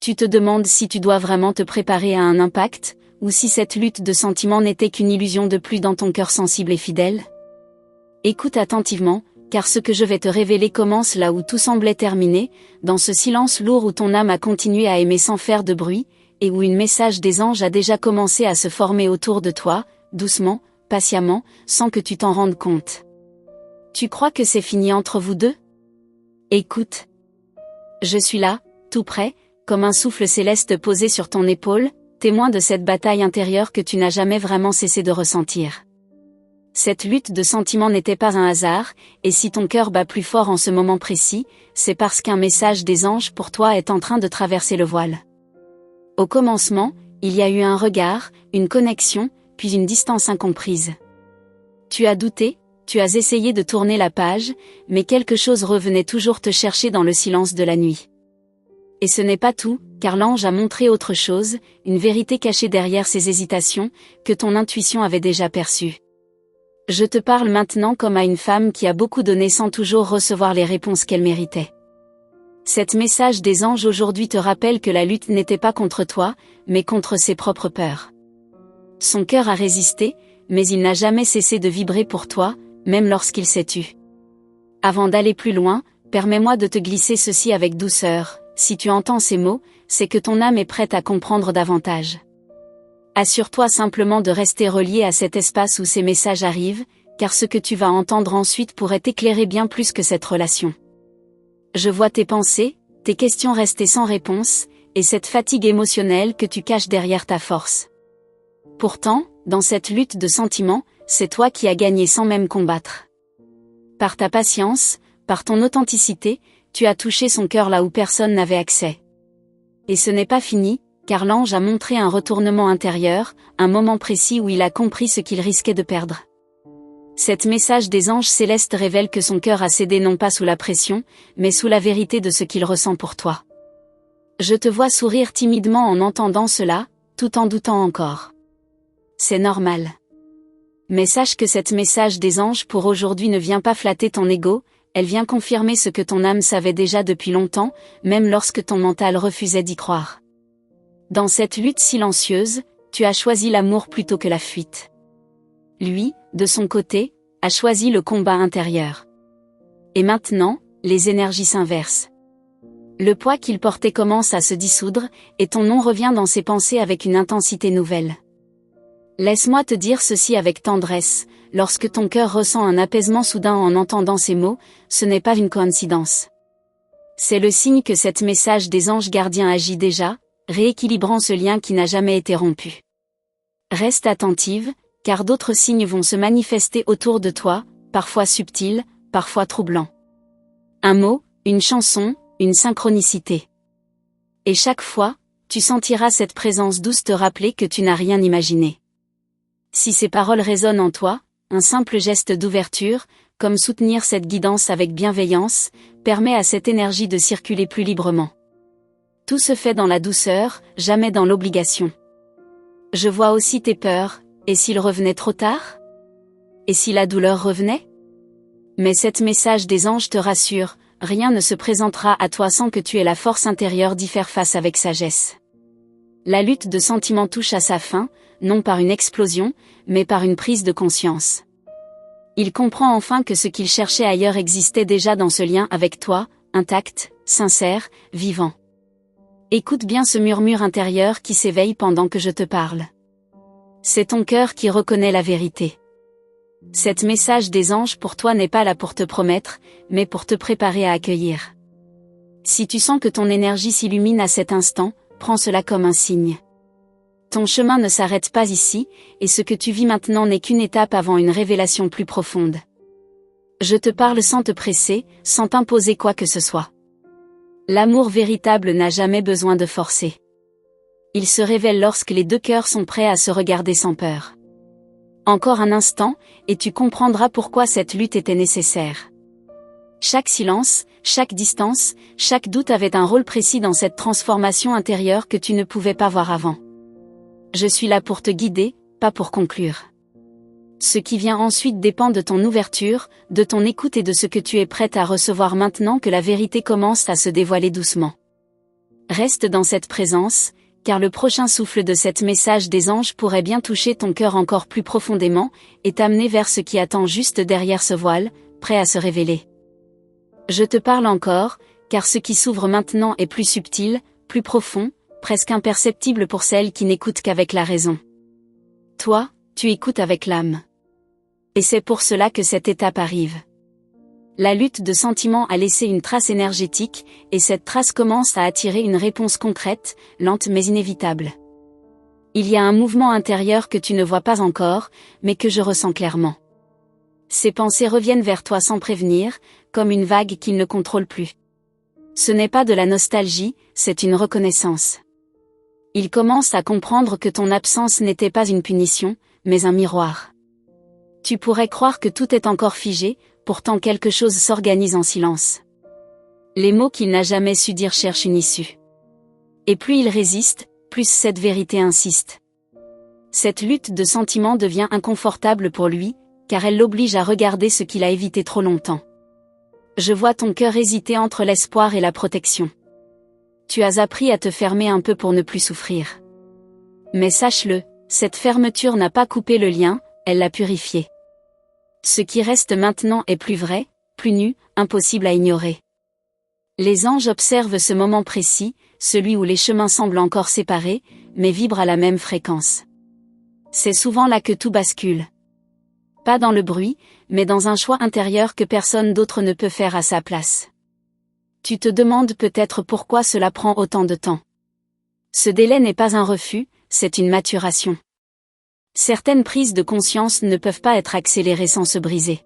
Tu te demandes si tu dois vraiment te préparer à un impact, ou si cette lutte de sentiments n'était qu'une illusion de plus dans ton cœur sensible et fidèle? Écoute attentivement, car ce que je vais te révéler commence là où tout semblait terminé, dans ce silence lourd où ton âme a continué à aimer sans faire de bruit, et où un message des anges a déjà commencé à se former autour de toi, doucement, patiemment, sans que tu t'en rendes compte. Tu crois que c'est fini entre vous deux? Écoute. Je suis là, tout près, comme un souffle céleste posé sur ton épaule, témoin de cette bataille intérieure que tu n'as jamais vraiment cessé de ressentir. Cette lutte de sentiments n'était pas un hasard, et si ton cœur bat plus fort en ce moment précis, c'est parce qu'un message des anges pour toi est en train de traverser le voile. Au commencement, il y a eu un regard, une connexion, puis une distance incomprise. Tu as douté, tu as essayé de tourner la page, mais quelque chose revenait toujours te chercher dans le silence de la nuit. Et ce n'est pas tout, car l'ange a montré autre chose, une vérité cachée derrière ces hésitations, que ton intuition avait déjà perçue. Je te parle maintenant comme à une femme qui a beaucoup donné sans toujours recevoir les réponses qu'elle méritait. Cet message des anges aujourd'hui te rappelle que la lutte n'était pas contre toi, mais contre ses propres peurs. Son cœur a résisté, mais il n'a jamais cessé de vibrer pour toi, même lorsqu'il s'est tu. Avant d'aller plus loin, permets-moi de te glisser ceci avec douceur. Si tu entends ces mots, c'est que ton âme est prête à comprendre davantage. Assure-toi simplement de rester relié à cet espace où ces messages arrivent, car ce que tu vas entendre ensuite pourrait t'éclairer bien plus que cette relation. Je vois tes pensées, tes questions rester sans réponse, et cette fatigue émotionnelle que tu caches derrière ta force. Pourtant, dans cette lutte de sentiments, c'est toi qui as gagné sans même combattre. Par ta patience, par ton authenticité, tu as touché son cœur là où personne n'avait accès. Et ce n'est pas fini, car l'ange a montré un retournement intérieur, un moment précis où il a compris ce qu'il risquait de perdre. Cet message des anges célestes révèle que son cœur a cédé non pas sous la pression, mais sous la vérité de ce qu'il ressent pour toi. Je te vois sourire timidement en entendant cela, tout en doutant encore. C'est normal. Mais sache que cet message des anges pour aujourd'hui ne vient pas flatter ton ego, elle vient confirmer ce que ton âme savait déjà depuis longtemps, même lorsque ton mental refusait d'y croire. Dans cette lutte silencieuse, tu as choisi l'amour plutôt que la fuite. Lui, de son côté, a choisi le combat intérieur. Et maintenant, les énergies s'inversent. Le poids qu'il portait commence à se dissoudre, et ton nom revient dans ses pensées avec une intensité nouvelle. Laisse-moi te dire ceci avec tendresse, lorsque ton cœur ressent un apaisement soudain en entendant ces mots, ce n'est pas une coïncidence. C'est le signe que cet message des anges gardiens agit déjà, rééquilibrant ce lien qui n'a jamais été rompu. Reste attentive, car d'autres signes vont se manifester autour de toi, parfois subtils, parfois troublants. Un mot, une chanson, une synchronicité. Et chaque fois, tu sentiras cette présence douce te rappeler que tu n'as rien imaginé. Si ces paroles résonnent en toi, un simple geste d'ouverture, comme soutenir cette guidance avec bienveillance, permet à cette énergie de circuler plus librement. Tout se fait dans la douceur, jamais dans l'obligation. Je vois aussi tes peurs, et s'il revenait trop tard? Et si la douleur revenait? Mais cet message des anges te rassure, rien ne se présentera à toi sans que tu aies la force intérieure d'y faire face avec sagesse. La lutte de sentiments touche à sa fin, non par une explosion, mais par une prise de conscience. Il comprend enfin que ce qu'il cherchait ailleurs existait déjà dans ce lien avec toi, intact, sincère, vivant. Écoute bien ce murmure intérieur qui s'éveille pendant que je te parle. C'est ton cœur qui reconnaît la vérité. Cet message des anges pour toi n'est pas là pour te promettre, mais pour te préparer à accueillir. Si tu sens que ton énergie s'illumine à cet instant, prends cela comme un signe. Ton chemin ne s'arrête pas ici, et ce que tu vis maintenant n'est qu'une étape avant une révélation plus profonde. Je te parle sans te presser, sans t'imposer quoi que ce soit. L'amour véritable n'a jamais besoin de forcer. Il se révèle lorsque les deux cœurs sont prêts à se regarder sans peur. Encore un instant, et tu comprendras pourquoi cette lutte était nécessaire. Chaque silence, chaque distance, chaque doute avait un rôle précis dans cette transformation intérieure que tu ne pouvais pas voir avant. Je suis là pour te guider, pas pour conclure. Ce qui vient ensuite dépend de ton ouverture, de ton écoute et de ce que tu es prête à recevoir maintenant que la vérité commence à se dévoiler doucement. Reste dans cette présence, car le prochain souffle de cet message des anges pourrait bien toucher ton cœur encore plus profondément, et t'amener vers ce qui attend juste derrière ce voile, prêt à se révéler. Je te parle encore, car ce qui s'ouvre maintenant est plus subtil, plus profond, presque imperceptible pour celles qui n'écoutent qu'avec la raison. Toi, tu écoutes avec l'âme. Et c'est pour cela que cette étape arrive. La lutte de sentiments a laissé une trace énergétique, et cette trace commence à attirer une réponse concrète, lente mais inévitable. Il y a un mouvement intérieur que tu ne vois pas encore, mais que je ressens clairement. Ces pensées reviennent vers toi sans prévenir, comme une vague qu'il ne contrôle plus. Ce n'est pas de la nostalgie, c'est une reconnaissance. Il commence à comprendre que ton absence n'était pas une punition, mais un miroir. Tu pourrais croire que tout est encore figé, pourtant quelque chose s'organise en silence. Les mots qu'il n'a jamais su dire cherchent une issue. Et plus il résiste, plus cette vérité insiste. Cette lutte de sentiments devient inconfortable pour lui, car elle l'oblige à regarder ce qu'il a évité trop longtemps. Je vois ton cœur hésiter entre l'espoir et la protection. Tu as appris à te fermer un peu pour ne plus souffrir. Mais sache-le, cette fermeture n'a pas coupé le lien, elle l'a purifié. Ce qui reste maintenant est plus vrai, plus nu, impossible à ignorer. Les anges observent ce moment précis, celui où les chemins semblent encore séparés, mais vibrent à la même fréquence. C'est souvent là que tout bascule. Pas dans le bruit, mais dans un choix intérieur que personne d'autre ne peut faire à sa place. Tu te demandes peut-être pourquoi cela prend autant de temps. Ce délai n'est pas un refus, c'est une maturation. Certaines prises de conscience ne peuvent pas être accélérées sans se briser.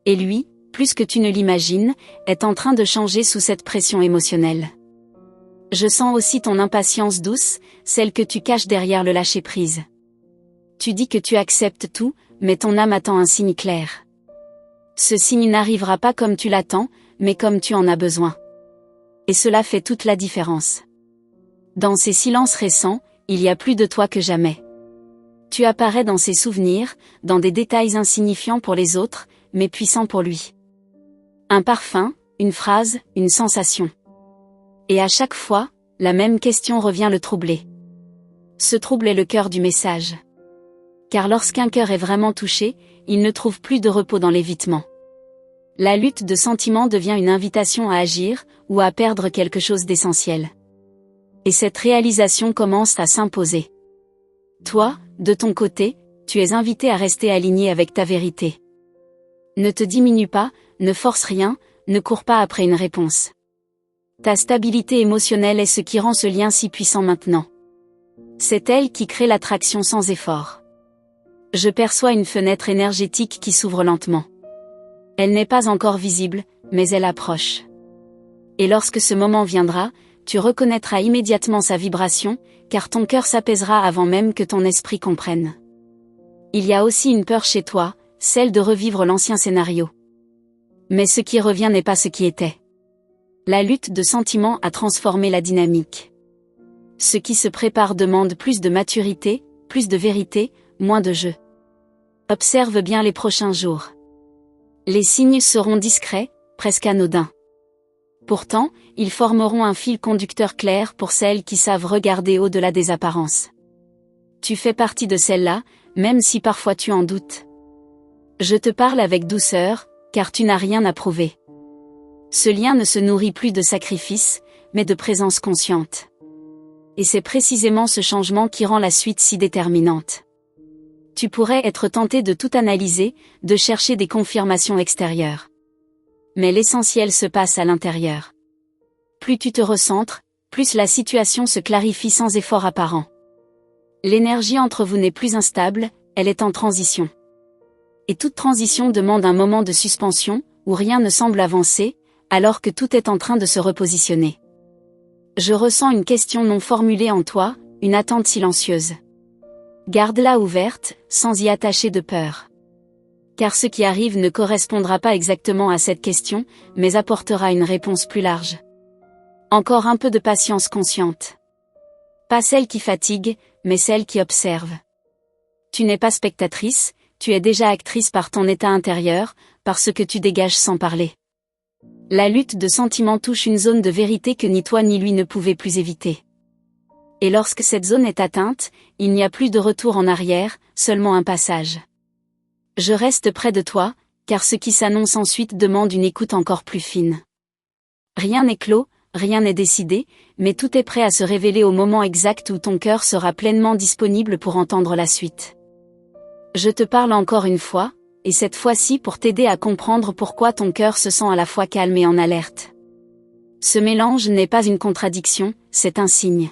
Et lui, plus que tu ne l'imagines, est en train de changer sous cette pression émotionnelle. Je sens aussi ton impatience douce, celle que tu caches derrière le lâcher-prise. Tu dis que tu acceptes tout, mais ton âme attend un signe clair. Ce signe n'arrivera pas comme tu l'attends, mais comme tu en as besoin. Et cela fait toute la différence. Dans ces silences récents, il y a plus de toi que jamais. Tu apparais dans ses souvenirs, dans des détails insignifiants pour les autres, mais puissants pour lui. Un parfum, une phrase, une sensation. Et à chaque fois, la même question revient le troubler. Ce trouble est le cœur du message. Car lorsqu'un cœur est vraiment touché, il ne trouve plus de repos dans l'évitement. La lutte de sentiments devient une invitation à agir, ou à perdre quelque chose d'essentiel. Et cette réalisation commence à s'imposer. Toi, de ton côté, tu es invité à rester aligné avec ta vérité. Ne te diminue pas, ne force rien, ne cours pas après une réponse. Ta stabilité émotionnelle est ce qui rend ce lien si puissant maintenant. C'est elle qui crée l'attraction sans effort. Je perçois une fenêtre énergétique qui s'ouvre lentement. Elle n'est pas encore visible, mais elle approche. Et lorsque ce moment viendra, tu reconnaîtras immédiatement sa vibration, car ton cœur s'apaisera avant même que ton esprit comprenne. Il y a aussi une peur chez toi, celle de revivre l'ancien scénario. Mais ce qui revient n'est pas ce qui était. La lutte de sentiments a transformé la dynamique. Ce qui se prépare demande plus de maturité, plus de vérité, moins de jeu. Observe bien les prochains jours. Les signes seront discrets, presque anodins. Pourtant, ils formeront un fil conducteur clair pour celles qui savent regarder au-delà des apparences. Tu fais partie de celles-là, même si parfois tu en doutes. Je te parle avec douceur, car tu n'as rien à prouver. Ce lien ne se nourrit plus de sacrifice, mais de présence consciente. Et c'est précisément ce changement qui rend la suite si déterminante. Tu pourrais être tenté de tout analyser, de chercher des confirmations extérieures. Mais l'essentiel se passe à l'intérieur. Plus tu te recentres, plus la situation se clarifie sans effort apparent. L'énergie entre vous n'est plus instable, elle est en transition. Et toute transition demande un moment de suspension, où rien ne semble avancer, alors que tout est en train de se repositionner. Je ressens une question non formulée en toi, une attente silencieuse. Garde-la ouverte, sans y attacher de peur. Car ce qui arrive ne correspondra pas exactement à cette question, mais apportera une réponse plus large. Encore un peu de patience consciente. Pas celle qui fatigue, mais celle qui observe. Tu n'es pas spectatrice, tu es déjà actrice par ton état intérieur, par ce que tu dégages sans parler. La lutte de sentiments touche une zone de vérité que ni toi ni lui ne pouvez plus éviter. Et lorsque cette zone est atteinte, il n'y a plus de retour en arrière, seulement un passage. Je reste près de toi, car ce qui s'annonce ensuite demande une écoute encore plus fine. Rien n'est clos, rien n'est décidé, mais tout est prêt à se révéler au moment exact où ton cœur sera pleinement disponible pour entendre la suite. Je te parle encore une fois, et cette fois-ci pour t'aider à comprendre pourquoi ton cœur se sent à la fois calme et en alerte. Ce mélange n'est pas une contradiction, c'est un signe.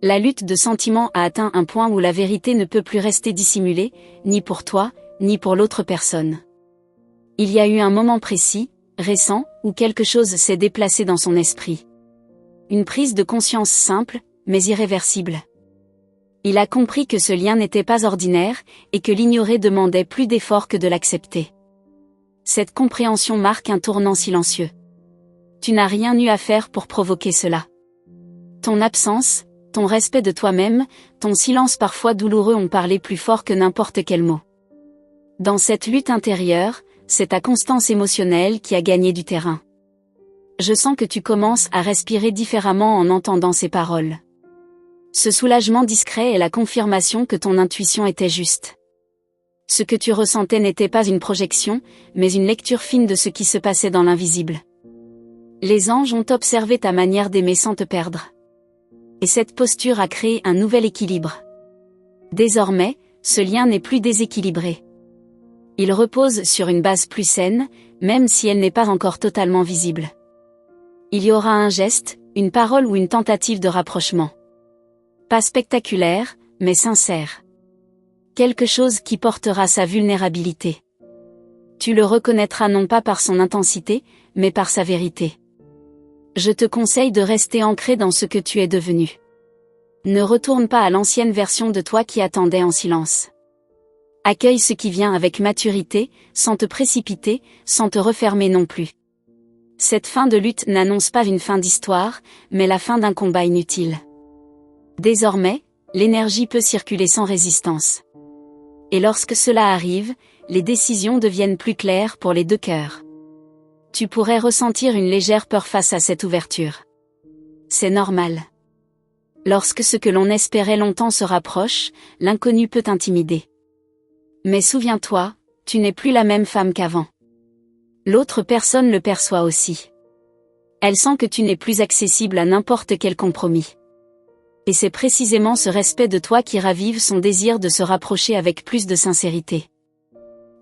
La lutte de sentiments a atteint un point où la vérité ne peut plus rester dissimulée, ni pour toi, ni pour l'autre personne. Il y a eu un moment précis, récent, où quelque chose s'est déplacé dans son esprit. Une prise de conscience simple, mais irréversible. Il a compris que ce lien n'était pas ordinaire, et que l'ignorer demandait plus d'efforts que de l'accepter. Cette compréhension marque un tournant silencieux. Tu n'as rien eu à faire pour provoquer cela. Ton absence, ton respect de toi-même, ton silence parfois douloureux ont parlé plus fort que n'importe quel mot. Dans cette lutte intérieure, c'est ta constance émotionnelle qui a gagné du terrain. Je sens que tu commences à respirer différemment en entendant ces paroles. Ce soulagement discret est la confirmation que ton intuition était juste. Ce que tu ressentais n'était pas une projection, mais une lecture fine de ce qui se passait dans l'invisible. Les anges ont observé ta manière d'aimer sans te perdre. Et cette posture a créé un nouvel équilibre. Désormais, ce lien n'est plus déséquilibré. Il repose sur une base plus saine, même si elle n'est pas encore totalement visible. Il y aura un geste, une parole ou une tentative de rapprochement. Pas spectaculaire, mais sincère. Quelque chose qui portera sa vulnérabilité. Tu le reconnaîtras non pas par son intensité, mais par sa vérité. Je te conseille de rester ancré dans ce que tu es devenu. Ne retourne pas à l'ancienne version de toi qui attendait en silence. Accueille ce qui vient avec maturité, sans te précipiter, sans te refermer non plus. Cette fin de lutte n'annonce pas une fin d'histoire, mais la fin d'un combat inutile. Désormais, l'énergie peut circuler sans résistance. Et lorsque cela arrive, les décisions deviennent plus claires pour les deux cœurs. Tu pourrais ressentir une légère peur face à cette ouverture. C'est normal. Lorsque ce que l'on espérait longtemps se rapproche, l'inconnu peut intimider. Mais souviens-toi, tu n'es plus la même femme qu'avant. L'autre personne le perçoit aussi. Elle sent que tu n'es plus accessible à n'importe quel compromis. Et c'est précisément ce respect de toi qui ravive son désir de se rapprocher avec plus de sincérité.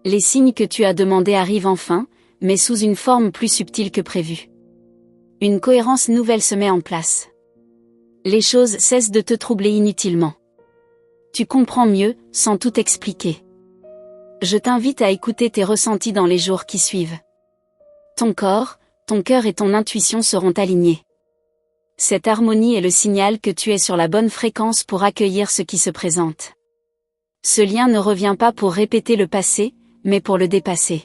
Les signes que tu as demandés arrivent enfin, mais sous une forme plus subtile que prévu. Une cohérence nouvelle se met en place. Les choses cessent de te troubler inutilement. Tu comprends mieux, sans tout expliquer. Je t'invite à écouter tes ressentis dans les jours qui suivent. Ton corps, ton cœur et ton intuition seront alignés. Cette harmonie est le signal que tu es sur la bonne fréquence pour accueillir ce qui se présente. Ce lien ne revient pas pour répéter le passé, mais pour le dépasser.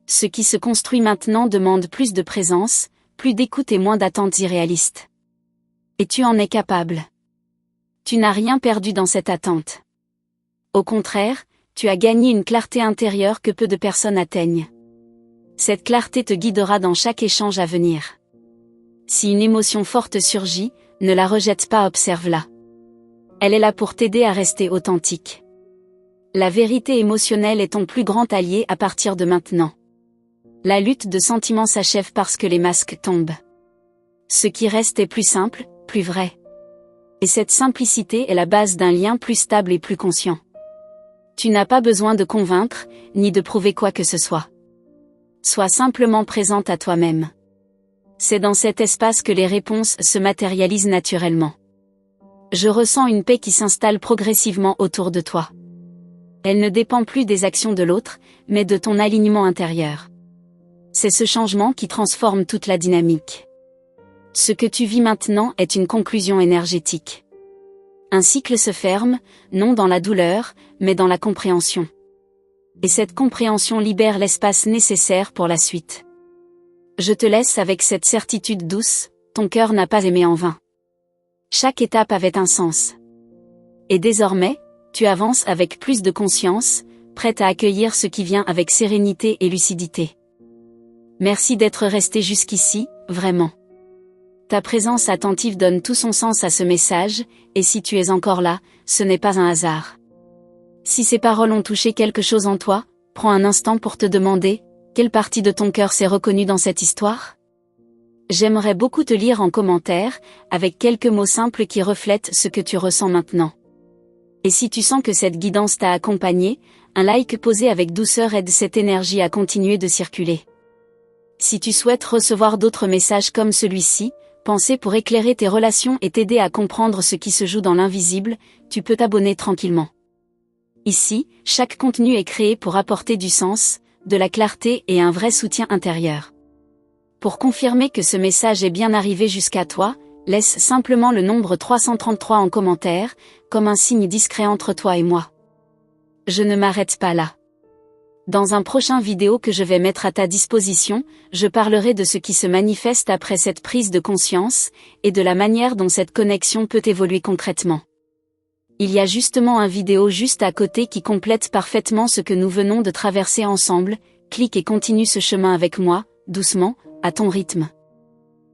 Ce qui se construit maintenant demande plus de présence, plus d'écoute et moins d'attentes irréalistes. Et tu en es capable. Tu n'as rien perdu dans cette attente. Au contraire, tu as gagné une clarté intérieure que peu de personnes atteignent. Cette clarté te guidera dans chaque échange à venir. Si une émotion forte surgit, ne la rejette pas, observe-la. Elle est là pour t'aider à rester authentique. La vérité émotionnelle est ton plus grand allié à partir de maintenant. La lutte de sentiments s'achève parce que les masques tombent. Ce qui reste est plus simple, plus vrai. Et cette simplicité est la base d'un lien plus stable et plus conscient. Tu n'as pas besoin de convaincre, ni de prouver quoi que ce soit. Sois simplement présente à toi-même. C'est dans cet espace que les réponses se matérialisent naturellement. Je ressens une paix qui s'installe progressivement autour de toi. Elle ne dépend plus des actions de l'autre, mais de ton alignement intérieur. C'est ce changement qui transforme toute la dynamique. Ce que tu vis maintenant est une conclusion énergétique. Un cycle se ferme, non dans la douleur, mais dans la compréhension. Et cette compréhension libère l'espace nécessaire pour la suite. Je te laisse avec cette certitude douce, ton cœur n'a pas aimé en vain. Chaque étape avait un sens. Et désormais, tu avances avec plus de conscience, prête à accueillir ce qui vient avec sérénité et lucidité. Merci d'être resté jusqu'ici, vraiment. Ta présence attentive donne tout son sens à ce message, et si tu es encore là, ce n'est pas un hasard. Si ces paroles ont touché quelque chose en toi, prends un instant pour te demander, quelle partie de ton cœur s'est reconnue dans cette histoire? J'aimerais beaucoup te lire en commentaire, avec quelques mots simples qui reflètent ce que tu ressens maintenant. Et si tu sens que cette guidance t'a accompagné, un like posé avec douceur aide cette énergie à continuer de circuler. Si tu souhaites recevoir d'autres messages comme celui-ci, pensés pour éclairer tes relations et t'aider à comprendre ce qui se joue dans l'invisible, tu peux t'abonner tranquillement. Ici, chaque contenu est créé pour apporter du sens, de la clarté et un vrai soutien intérieur. Pour confirmer que ce message est bien arrivé jusqu'à toi, laisse simplement le nombre 333 en commentaire, comme un signe discret entre toi et moi. Je ne m'arrête pas là. Dans un prochain vidéo que je vais mettre à ta disposition, je parlerai de ce qui se manifeste après cette prise de conscience, et de la manière dont cette connexion peut évoluer concrètement. Il y a justement un vidéo juste à côté qui complète parfaitement ce que nous venons de traverser ensemble, clique et continue ce chemin avec moi, doucement, à ton rythme.